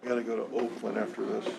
Got to go to Oakland after this.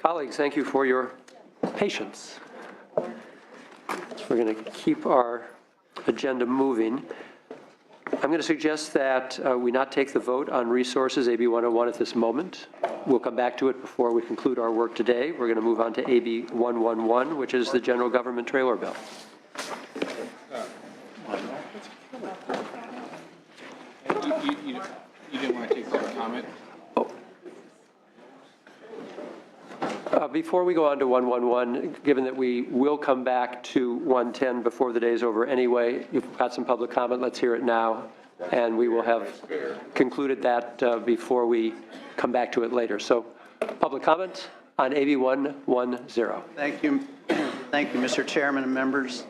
Colleagues, thank you for your patience. We're going to keep our agenda moving. I'm going to suggest that we not take the vote on resources AB 101 at this moment. We'll come back to it before we conclude our work today. We're going to move on to AB 111, which is the General Government Trailer Bill. You didn't want to take public comment? Before we go on to 111, given that we will come back to 110 before the day's over anyway, you've got some public comment, let's hear it now, and we will have concluded that before we come back to it later. So, public comment on AB 110. Thank you. Thank you, Mr. Chairman and members.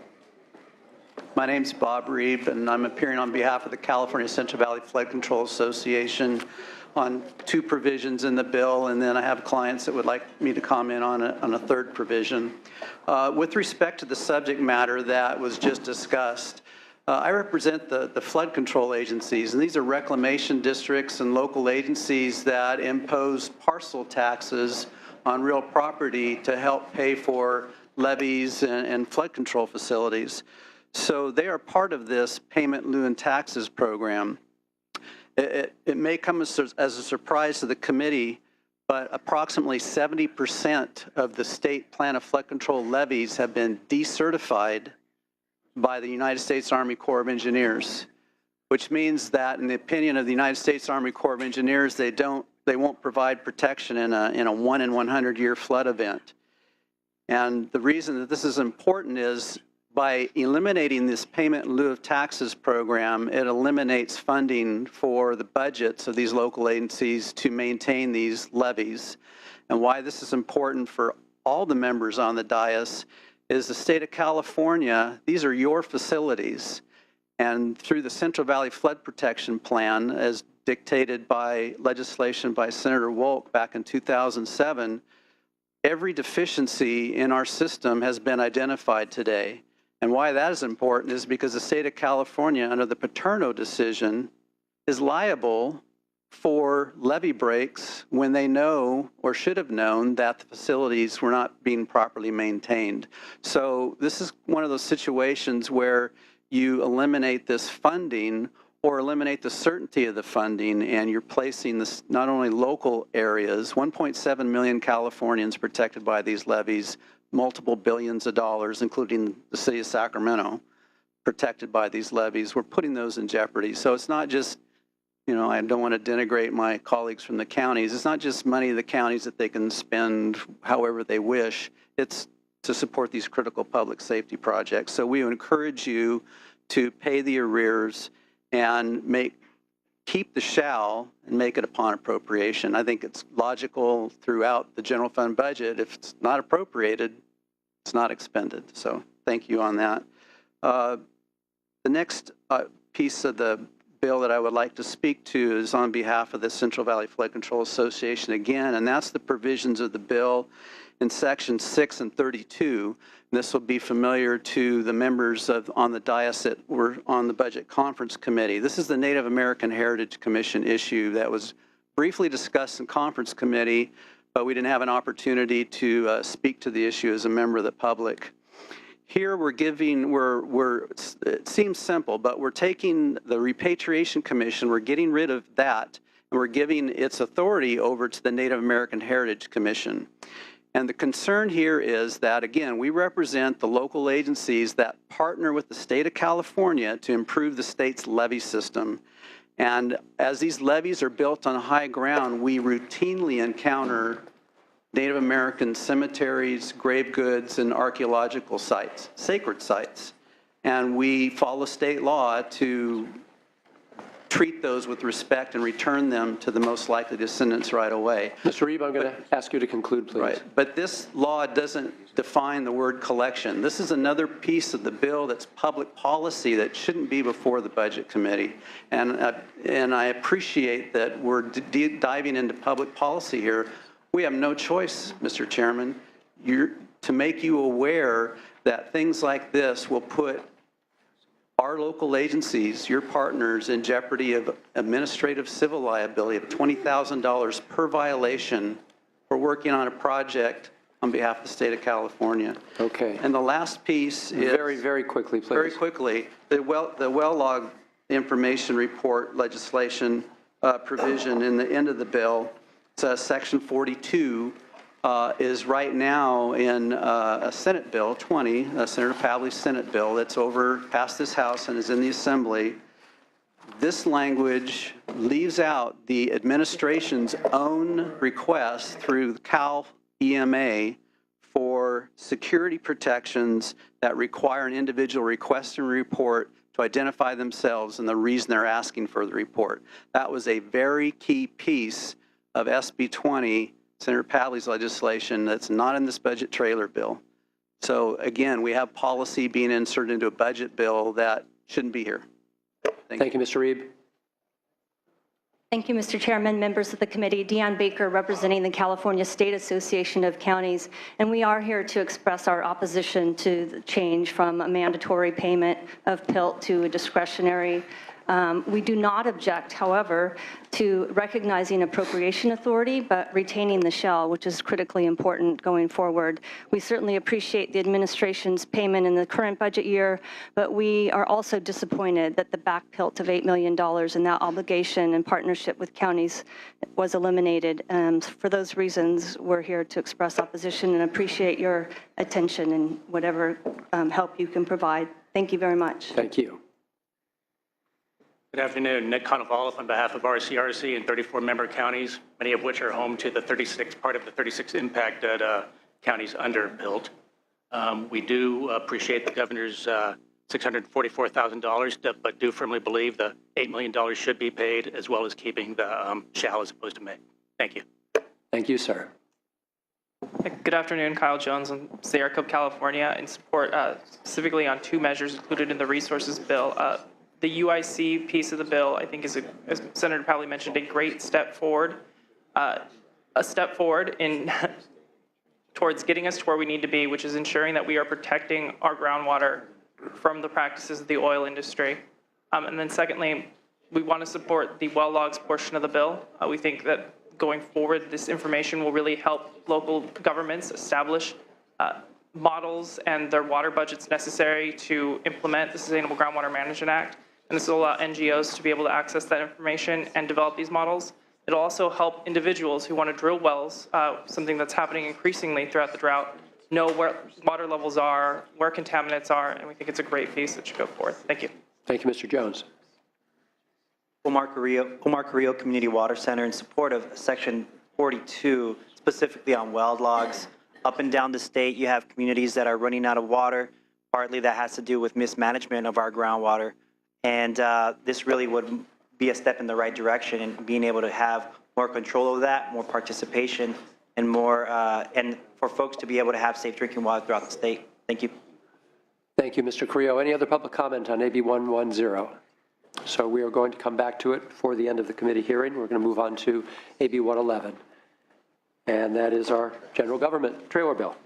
My name is Bob Reeve, and I'm appearing on behalf of the California Central Valley Flood Control Association on two provisions in the bill, and then I have clients that would like me to comment on a third provision. With respect to the subject matter that was just discussed, I represent the flood control agencies, and these are reclamation districts and local agencies that impose parcel taxes on real property to help pay for levees and flood control facilities. So they are part of this payment in lieu and taxes program. It may come as a surprise to the committee, but approximately 70% of the state plan of flood control levies have been decertified by the United States Army Corps of Engineers, which means that in the opinion of the United States Army Corps of Engineers, they won't provide protection in a 1 in 100 year flood event. And the reason that this is important is by eliminating this payment in lieu of taxes program, it eliminates funding for the budgets of these local agencies to maintain these levies. And why this is important for all the members on the dais is the state of California, these are your facilities. And through the Central Valley Flood Protection Plan, as dictated by legislation by Senator Wolk back in 2007, every deficiency in our system has been identified today. And why that is important is because the state of California, under the Paterno decision, is liable for levee breaks when they know or should have known that the facilities were not being properly maintained. So this is one of those situations where you eliminate this funding or eliminate the certainty of the funding, and you're placing this not only local areas, 1.7 million Californians protected by these levees, multiple billions of dollars, including the city of Sacramento, protected by these levees. We're putting those in jeopardy. So it's not just, you know, I don't want to denigrate my colleagues from the counties. It's not just money of the counties that they can spend however they wish. It's to support these critical public safety projects. So we encourage you to pay the arrears and keep the shall and make it upon appropriation. I think it's logical throughout the general fund budget. If it's not appropriated, it's not expended. So thank you on that. The next piece of the bill that I would like to speak to is on behalf of the Central Valley Flood Control Association again, and that's the provisions of the bill in section 6 and 32. This will be familiar to the members on the dais that were on the Budget Conference Committee. This is the Native American Heritage Commission issue that was briefly discussed in Conference Committee, but we didn't have an opportunity to speak to the issue as a member of the public. Here it seems simple, but we're taking the Repatriation Commission, we're getting rid of that, and we're giving its authority over to the Native American Heritage Commission. And the concern here is that, again, we represent the local agencies that partner with the state of California to improve the state's levee system. And as these levees are built on high ground, we routinely encounter Native American cemeteries, grave goods, and archaeological sites, sacred sites. And we follow state law to treat those with respect and return them to the most likely descendants right away. Mr. Reeb, I'm going to ask you to conclude, please. Right, but this law doesn't define the word collection. This is another piece of the bill that's public policy that shouldn't be before the Budget Committee. And I appreciate that we're diving into public policy here. We have no choice, Mr. Chairman, to make you aware that things like this will put our local agencies, your partners, in jeopardy of administrative civil liability of $20,000 per violation for working on a project on behalf of the state of California. Okay. And the last piece is... Very, very quickly, please. Very quickly, the well log information report legislation provision in the end of the bill, section 42, is right now in a Senate bill, 20, Senator Pavley's Senate bill that's past this House and is in the Assembly. This language leaves out the administration's own request through Cal EMA for security protections that require an individual requesting a report to identify themselves and the reason they're asking for the report. That was a very key piece of SB 20, Senator Pavley's legislation, that's not in this budget trailer bill. So again, we have policy being inserted into a budget bill that shouldn't be here. Thank you, Mr. Reeb. Thank you, Mr. Chairman, members of the committee. Deanne Baker, representing the California State Association of Counties, and we are here to express our opposition to the change from a mandatory payment of PILT to a discretionary. We do not object, however, to recognizing appropriation authority, but retaining the shell, which is critically important going forward. We certainly appreciate the administration's payment in the current budget year, but we are also disappointed that the back PILT of $8 million and that obligation in partnership with counties was eliminated. For those reasons, we're here to express opposition and appreciate your attention and whatever help you can provide. Thank you very much. Thank you. Good afternoon. Nick Conovalov on behalf of RCRC and 34 member counties, many of which are home to the 36 part of the 36 impacted counties under PILT. We do appreciate the governor's $644,000, but do firmly believe the $8 million should be paid, as well as keeping the shall as opposed to may. Thank you. Thank you, sir. Good afternoon, Kyle Jones in Sierra Club, California, in support specifically on two measures included in the resources bill. The UIC piece of the bill, I think, is, as Senator Powley mentioned, a great step forward, a step forward in towards getting us to where we need to be, which is ensuring that we are protecting our groundwater from the practices of the oil industry. And then secondly, we want to support the well logs portion of the bill. We think that going forward, this information will really help local governments establish models and their water budgets necessary to implement the Sustainable Groundwater Management Act. And this will allow NGOs to be able to access that information and develop these models. It'll also help individuals who want to drill wells, something that's happening increasingly throughout the drought, know where water levels are, where contaminants are, and we think it's a great piece that should go forth. Thank you. Thank you, Mr. Jones. Omar Carrillo Community Water Center in support of Section 42, specifically on well logs. Up and down the state, you have communities that are running out of water. Partly that has to do with mismanagement of our groundwater. And this really would be a step in the right direction in being able to have more control over that, more participation, and more, and for folks to be able to have safe drinking water throughout the state. Thank you. Thank you, Mr. Carrillo. Any other public comment on AB 110? So we are going to come back to it before the end of the committee hearing. We're going to move on to AB 111, and that is our general government trailer bill.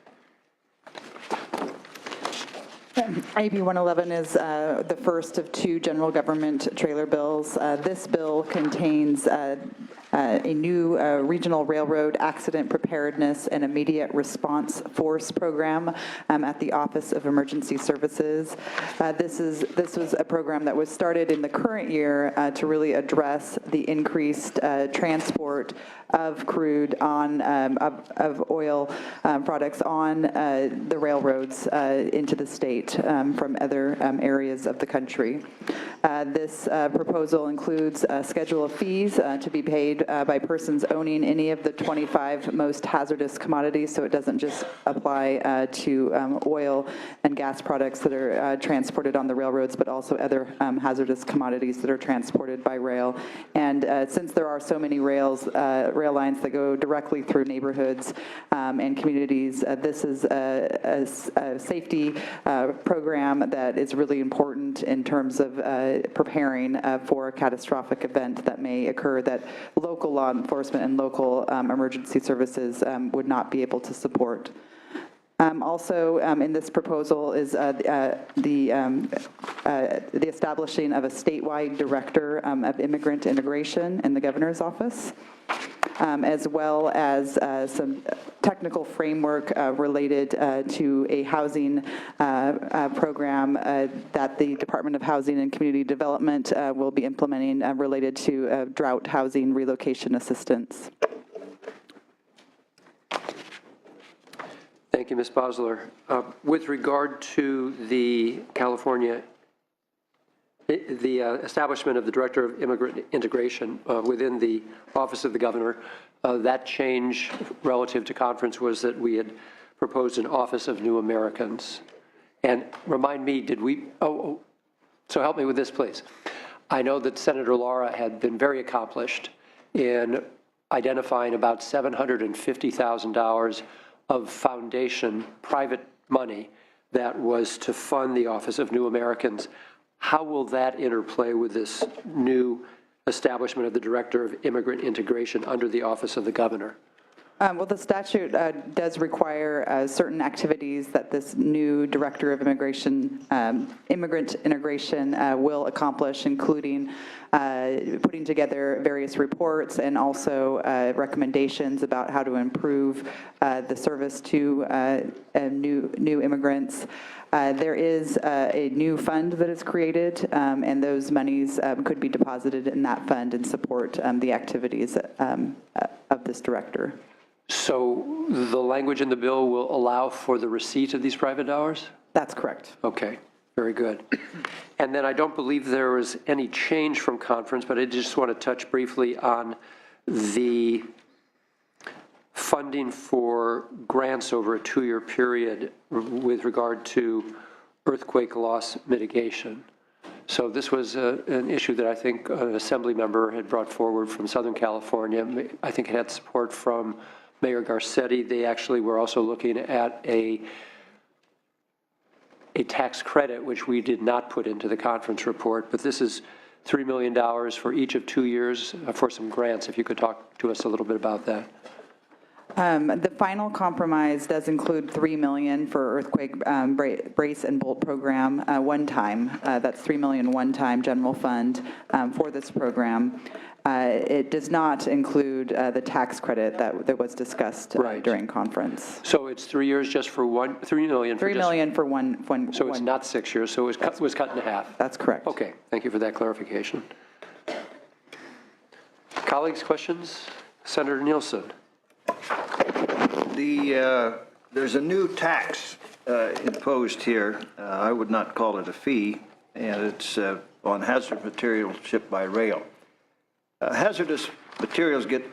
AB 111 is the first of two general government trailer bills. This bill contains a new regional railroad accident preparedness and immediate response force program at the Office of Emergency Services. This was a program that was started in the current year to really address the increased transport of crude on of oil products on the railroads into the state from other areas of the country. This proposal includes a schedule of fees to be paid by persons owning any of the 25 most hazardous commodities, so it doesn't just apply to oil and gas products that are transported on the railroads, but also other hazardous commodities that are transported by rail. And since there are so many rail lines that go directly through neighborhoods and communities, this is a safety program that is really important in terms of preparing for a catastrophic event that may occur that local law enforcement and local emergency services would not be able to support. Also, in this proposal is the establishing of a statewide director of immigrant integration in the governor's office, as well as some technical framework related to a housing program that the Department of Housing and Community Development will be implementing related to drought housing relocation assistance. Thank you, Ms. Bosler. With regard to the establishment of the Director of Immigrant Integration within the Office of the Governor, that change relative to conference was that we had proposed an Office of New Americans. And remind me, did we, so help me with this, please. I know that Senator Lara had been very accomplished in identifying about $750,000 of foundation private money that was to fund the Office of New Americans. How will that interplay with this new establishment of the Director of Immigrant Integration under the Office of the Governor? Well, the statute does require certain activities that this new Director of Immigrant Integration will accomplish, including putting together various reports and also recommendations about how to improve the service to new immigrants. There is a new fund that is created, and those monies could be deposited in that fund and support the activities of this director. So the language in the bill will allow for the receipt of these private dollars? That's correct. Okay, very good. And then I don't believe there was any change from conference, but I just want to touch briefly on the funding for grants over a 2-year period with regard to earthquake loss mitigation. So this was an issue that I think an assembly member had brought forward from Southern California. I think it had support from Mayor Garcetti, they actually were also looking at a tax credit, which we did not put into the conference report, but this is $3 million for each of 2 years for some grants. If you could talk to us a little bit about that. The final compromise does include $3 million for earthquake brace and bolt program one time. That's $3 million one-time general fund for this program. It does not include the tax credit that was discussed during conference. So it's 3 years just for $3 million. $3 million for one. So it's not 6 years, so it was cut in half. That's correct. Okay, thank you for that clarification. Colleagues, questions? Senator Nielsen. There's a new tax imposed here. I would not call it a fee, and it's on hazardous materials shipped by rail. Hazardous materials get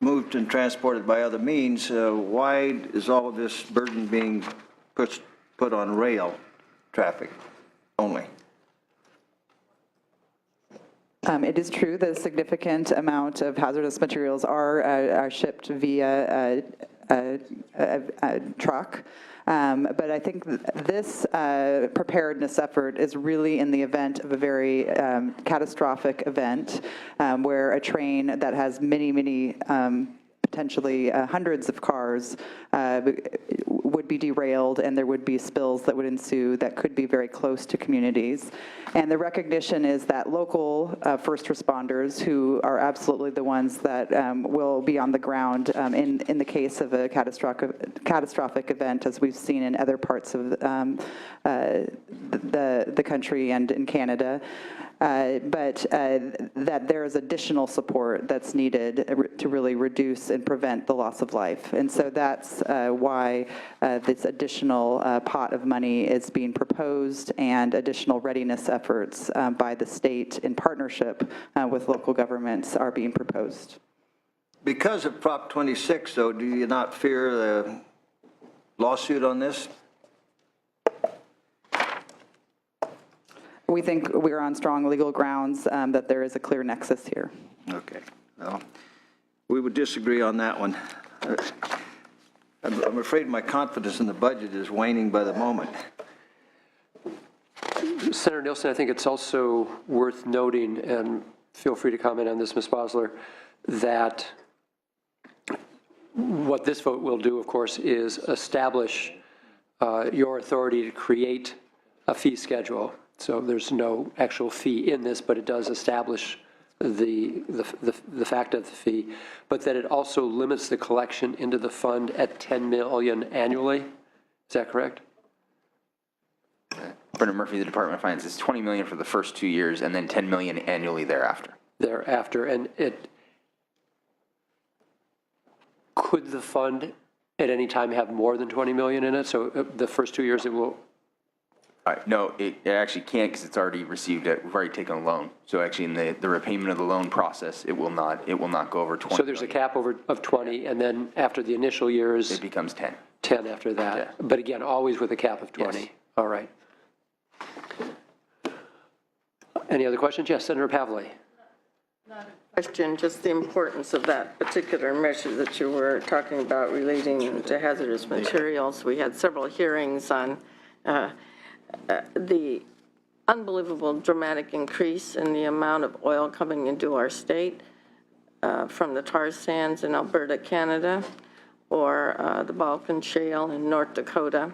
moved and transported by other means. Why is all of this burden being put on rail traffic only? It is true that a significant amount of hazardous materials are shipped via a truck. But I think this preparedness effort is really in the event of a very catastrophic event where a train that has many, potentially hundreds of cars would be derailed, and there would be spills that would ensue that could be very close to communities. And the recognition is that local first responders, who are absolutely the ones that will be on the ground in the case of a catastrophic event, as we've seen in other parts of the country and in Canada, but that there is additional support that's needed to really reduce and prevent the loss of life. And so that's why this additional pot of money is being proposed, and additional readiness efforts by the state in partnership with local governments are being proposed. Because of Prop 26, though, do you not fear the lawsuit on this? We think we're on strong legal grounds that there is a clear nexus here. Okay. Well, we would disagree on that one. I'm afraid my confidence in the budget is waning by the moment. Senator Nielsen, I think it's also worth noting, and feel free to comment on this, Ms. Bosler, that what this vote will do, of course, is establish your authority to create a fee schedule. So there's no actual fee in this, but it does establish the fact of the fee, but that it also limits the collection into the fund at $10 million annually. Is that correct? Brendan Murphy, the Department of Finance, is $20 million for the first 2 years and then $10 million annually thereafter. And could the fund at any time have more than 20 million in it? So the first 2 years it will. No, it actually can't, because it's already received it. We've already taken a loan. So actually in the repayment of the loan process, it will not go over 20. So there's a cap of 20, and then after the initial years it becomes 10. 10 after that. Yeah. But again, always with a cap of 20. Yes. All right. Any other questions? Yes, Senator Pavley. Question, just the importance of that particular measure that you were talking about relating to hazardous materials. We had several hearings on the unbelievable dramatic increase in the amount of oil coming into our state from the tar sands in Alberta, Canada, or the Balkan Shale in North Dakota.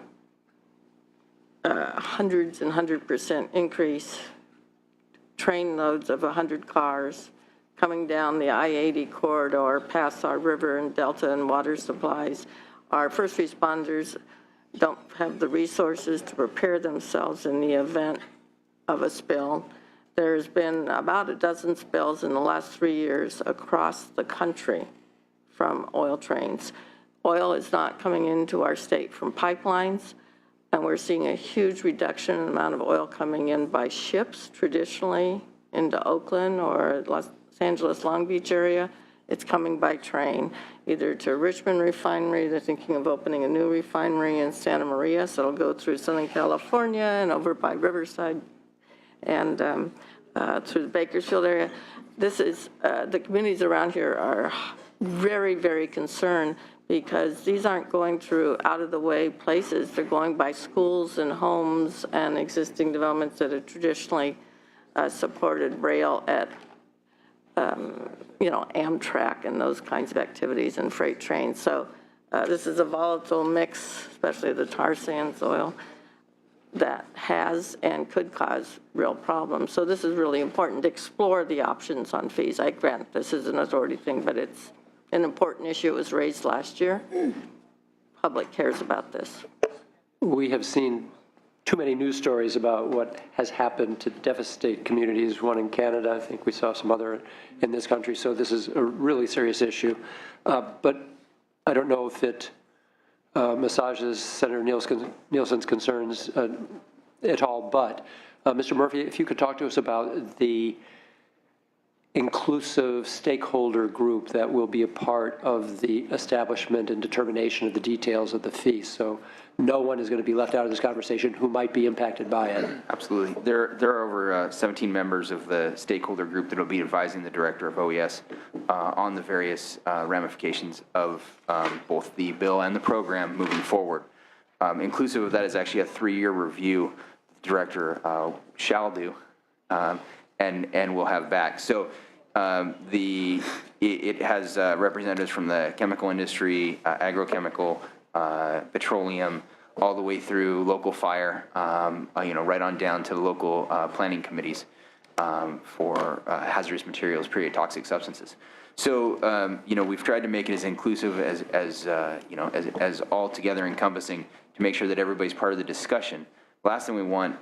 Hundreds and 100% increase, train loads of 100 cars coming down the I-80 corridor past our river and delta and water supplies. Our first responders don't have the resources to prepare themselves in the event of a spill. There's been about a dozen spills in the last 3 years across the country from oil trains. Oil is not coming into our state from pipelines, and we're seeing a huge reduction in the amount of oil coming in by ships traditionally into Oakland or Los Angeles, Long Beach area. It's coming by train, either to Richmond Refinery. They're thinking of opening a new refinery in Santa Maria, so it'll go through Southern California and over by Riverside and through the Bakersfield area. This is, the communities around here are very, very concerned because these aren't going through out-of-the-way places. They're going by schools and homes and existing developments that have traditionally supported rail at, Amtrak and those kinds of activities and freight trains. So this is a volatile mix, especially the tar sands oil, that has and could cause real problems. So this is really important to explore the options on fees. I grant this is an authority thing, but it's an important issue. It was raised last year. Public cares about this. We have seen too many news stories about what has happened to devastate communities, one in Canada, I think we saw some other in this country, so this is a really serious issue. But I don't know if it massages Senator Nielsen's concerns at all, but Mr. Murphy, if you could talk to us about the inclusive stakeholder group that will be a part of the establishment and determination of the details of the fee. So no one is going to be left out of this conversation who might be impacted by it. Absolutely. There are over 17 members of the stakeholder group that will be advising the director of OES on the various ramifications of both the bill and the program moving forward. Inclusive of that is actually a 3-year review the director shall do and will have back. So it has representatives from the chemical industry, agrochemical, petroleum, all the way through local fire, right on down to the local planning committees for hazardous materials, period, toxic substances. So, we've tried to make it as inclusive as altogether encompassing to make sure that everybody's part of the discussion. Last thing we want,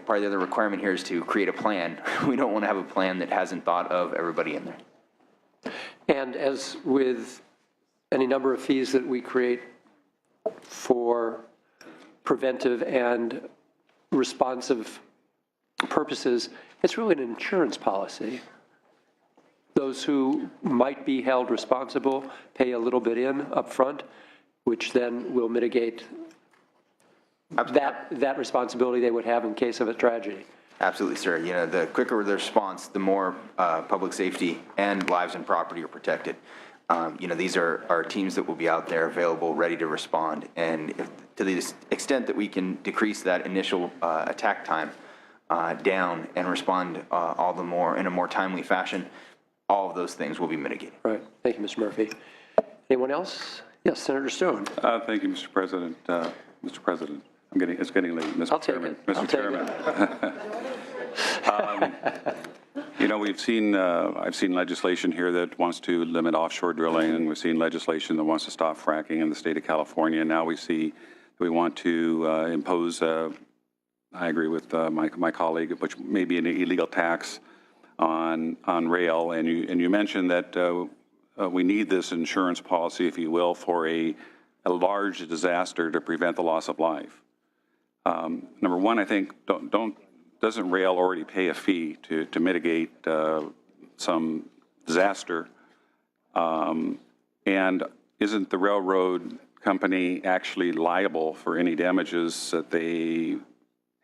part of the other requirement here is to create a plan. We don't want to have a plan that hasn't thought of everybody in there. And as with any number of fees that we create for preventive and responsive purposes, it's really an insurance policy. Those who might be held responsible pay a little bit in up front, which then will mitigate that responsibility they would have in case of a tragedy. Absolutely, sir. The quicker the response, the more public safety and lives and property are protected. These are teams that will be out there available, ready to respond. And to the extent that we can decrease that initial attack time down and respond all the more in a more timely fashion, all of those things will be mitigated. Right. Thank you, Mr. Murphy. Anyone else? Yes, Senator Stone. Thank you, Mr. President. Mr. President, it's getting late, Mr. Chairman. Mr. Chairman. I've seen legislation here that wants to limit offshore drilling, and we've seen legislation that wants to stop fracking in the state of California. Now we see that we want to impose, I agree with my colleague, which may be an illegal tax on rail. And you mentioned that we need this insurance policy, if you will, for a large disaster to prevent the loss of life. Number one, I think doesn't rail already pay a fee to mitigate some disaster? And isn't the railroad company actually liable for any damages that they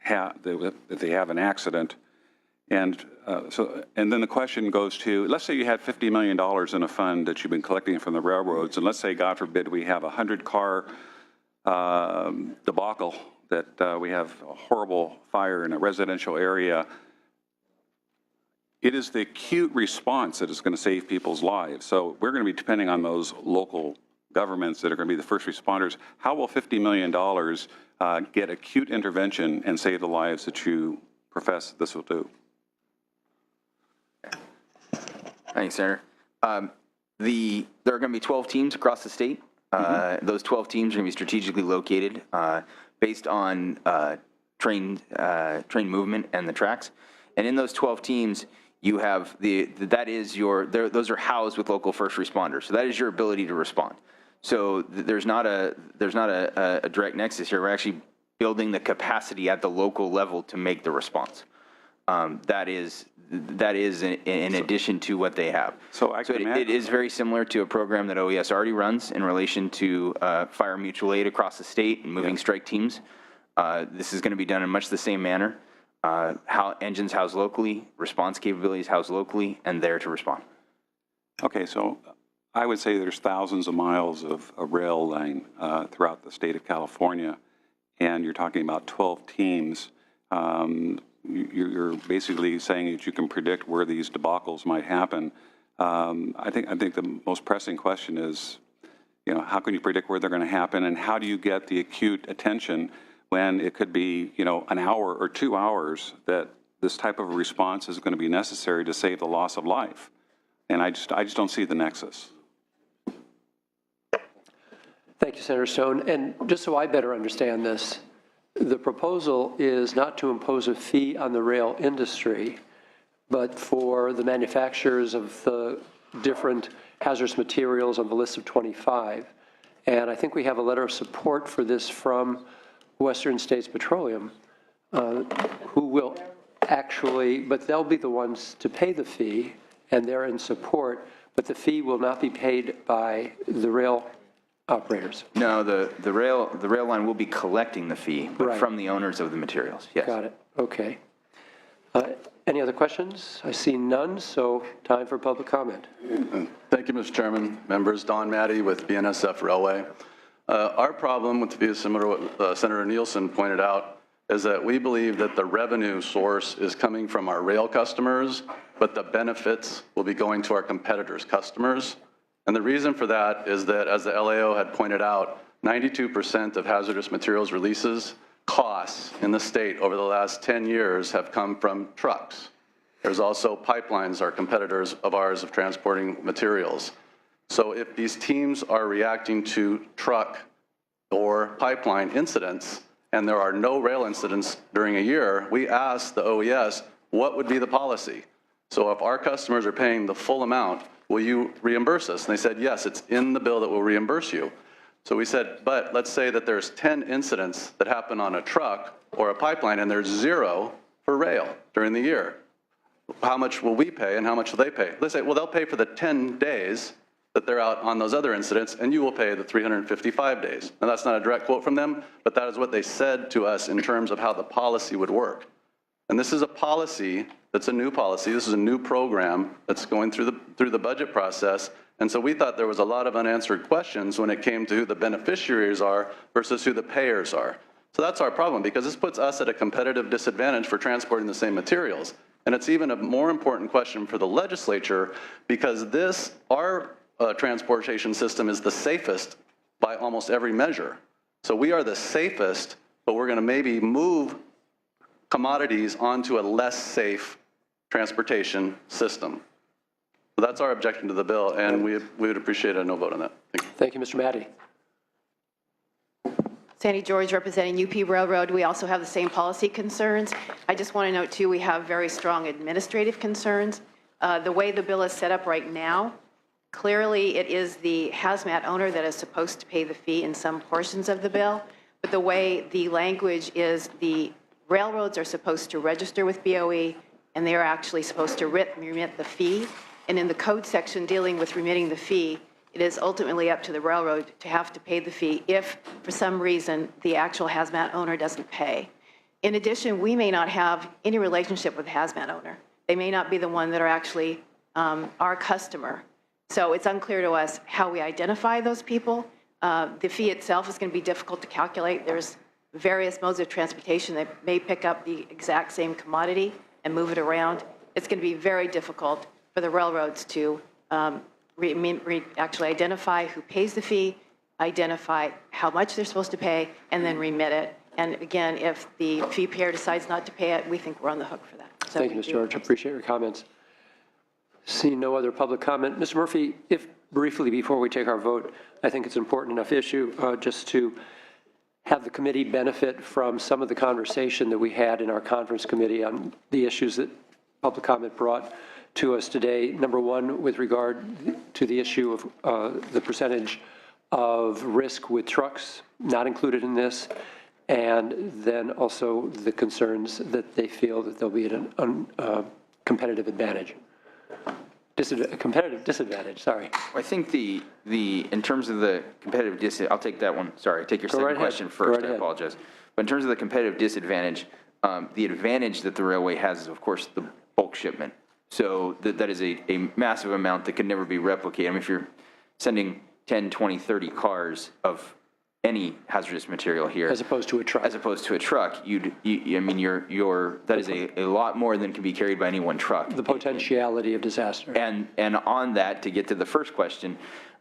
have an accident? And then the question goes to, let's say you had $50 million in a fund that you've been collecting from the railroads, and let's say, God forbid, we have a 100-car debacle, that we have a horrible fire in a residential area. It is the acute response that is going to save people's lives. So we're going to be depending on those local governments that are going to be the first responders. How will $50 million get acute intervention and save the lives that you profess this will do? Thanks, Senator. There are going to be 12 teams across the state. Those 12 teams are going to be strategically located based on train movement and the tracks. And in those 12 teams, you have those are housed with local first responders. So that is your ability to respond. So there's not a direct nexus here. We're actually building the capacity at the local level to make the response. That is in addition to what they have. So it is very similar to a program that OES already runs in relation to fire mutual aid across the state and moving strike teams. This is going to be done in much the same manner. How engines housed locally, response capabilities housed locally, and there to respond. Okay, so I would say there's thousands of miles of rail line throughout the state of California, and you're talking about 12 teams. You're basically saying that you can predict where these debacles might happen. I think the most pressing question is, how can you predict where they're going to happen, and how do you get the acute attention when it could be, an hour or 2 hours that this type of a response is going to be necessary to save the loss of life? And I just don't see the nexus. Thank you, Senator Stone. And just so I better understand this, the proposal is not to impose a fee on the rail industry, but for the manufacturers of the different hazardous materials on the list of 25. And I think we have a letter of support for this from Western States Petroleum, who will actually, but they'll be the ones to pay the fee, and they're in support, but the fee will not be paid by the rail operators. No, the rail line will be collecting the fee, but from the owners of the materials, yes. Got it, okay. Any other questions? I see none, so time for public comment. Thank you, Mr. Chairman. Members, Don Matty with BNSF Railway. Our problem, with similar to what Senator Nielsen pointed out, is that we believe that the revenue source is coming from our rail customers, but the benefits will be going to our competitors' customers. And the reason for that is that, as the LAO had pointed out, 92% of hazardous materials releases costs in the state over the last 10 years have come from trucks. There's also pipelines, are competitors of ours of transporting materials. So if these teams are reacting to truck or pipeline incidents, and there are no rail incidents during a year, we asked the OES, what would be the policy? So if our customers are paying the full amount, will you reimburse us? And they said, yes, it's in the bill that will reimburse you. So we said, but let's say that there's 10 incidents that happen on a truck or a pipeline, and there's 0 for rail during the year. How much will we pay, and how much will they pay? They say, well, they'll pay for the 10 days that they're out on those other incidents, and you will pay the 355 days. Now, that's not a direct quote from them, but that is what they said to us in terms of how the policy would work. And this is a policy that's a new policy. This is a new program that's going through the budget process. And so we thought there was a lot of unanswered questions when it came to who the beneficiaries are versus who the payers are. So that's our problem, because this puts us at a competitive disadvantage for transporting the same materials. And it's even a more important question for the legislature, because our transportation system is the safest by almost every measure. So we are the safest, but we're going to maybe move commodities onto a less safe transportation system. So that's our objection to the bill, and we would appreciate a no vote on that. Thank you, Mr. Matty. Sandy George, representing UP Railroad. We also have the same policy concerns. I just want to note, too, we have very strong administrative concerns. The way the bill is set up right now, clearly it is the hazmat owner that is supposed to pay the fee in some portions of the bill, but the way the language is, the railroads are supposed to register with BOE, and they are actually supposed to remit the fee. And in the code section dealing with remitting the fee, it is ultimately up to the railroad to have to pay the fee if, for some reason, the actual hazmat owner doesn't pay. In addition, we may not have any relationship with the hazmat owner. They may not be the one that are actually our customer. So it's unclear to us how we identify those people. The fee itself is going to be difficult to calculate. There's various modes of transportation that may pick up the exact same commodity and move it around. It's going to be very difficult for the railroads to actually identify who pays the fee, identify how much they're supposed to pay, and then remit it. And again, if the fee payer decides not to pay it, we think we're on the hook for that. So thank you, Ms. George. I appreciate your comments. Seeing no other public comment, Mr. Murphy, if briefly before we take our vote, I think it's an important enough issue just to have the committee benefit from some of the conversation that we had in our conference committee on the issues that public comment brought to us today. Number one, with regard to the issue of the percentage of risk with trucks not included in this, and then also the concerns that they feel that there'll be a competitive advantage. A competitive disadvantage, sorry. I think in terms of the competitive disadvantage, I'll take that one. Sorry, take your second question first. I apologize. But in terms of the competitive disadvantage, the advantage that the railway has is, of course, the bulk shipment. So that is a massive amount that can never be replicated. I mean, if you're sending 10, 20, 30 cars of any hazardous material here. As opposed to a truck. As opposed to a truck, I mean, that is a lot more than can be carried by any one truck. The potentiality of disaster. And on that, to get to the first question,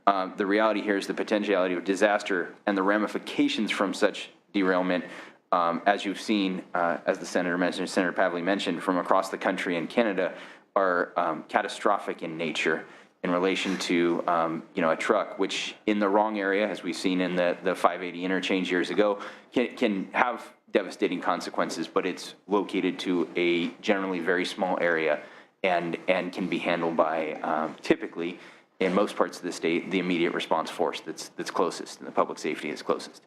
the reality here is the potentiality of disaster and the ramifications from such derailment, as you've seen, as the Senator mentioned, Senator Pavley mentioned, from across the country and Canada, are catastrophic in nature in relation to, a truck, which in the wrong area, as we've seen in the 580 interchange years ago, can have devastating consequences, but it's located to a generally very small area and can be handled by, typically, in most parts of the state, the immediate response force that's closest, and the public safety is closest.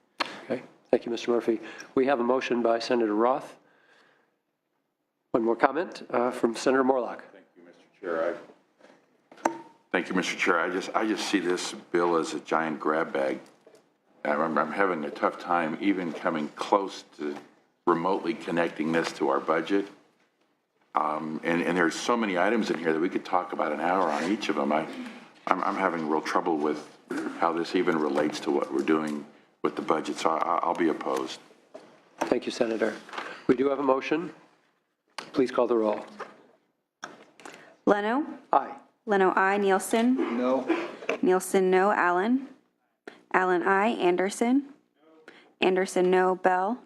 Okay, thank you, Mr. Murphy. We have a motion by Senator Roth. One more comment from Senator Morlock. Thank you, Mr. Chair. Thank you, Mr. Chair. I just see this bill as a giant grab bag. I'm having a tough time even coming close to remotely connecting this to our budget. And there's so many items in here that we could talk about an hour on each of them. I'm having real trouble with how this even relates to what we're doing with the budget, so I'll be opposed. Thank you, Senator. We do have a motion. Please call the roll. Leno? Aye. Leno, aye. Nielsen? No. Nielsen, no. Allen? Allen, aye. Anderson? Anderson, no. Bell?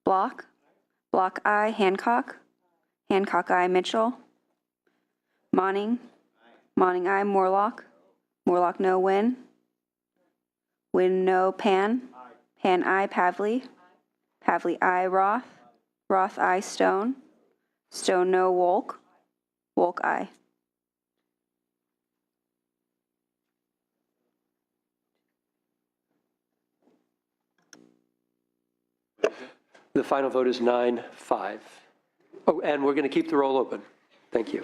Block? Block, aye. Hancock? Hancock, aye. Mitchell? Monning? Monning, aye. Morlock? Morlock, no. Wynn? Wynn, no. Pan? Pan, aye. Pavley? Pavley, aye. Roth? Roth, aye. Stone? Stone, no. Wolk? Wolk, aye. The final vote is 9-5. Oh, and we're going to keep the roll open. Thank you.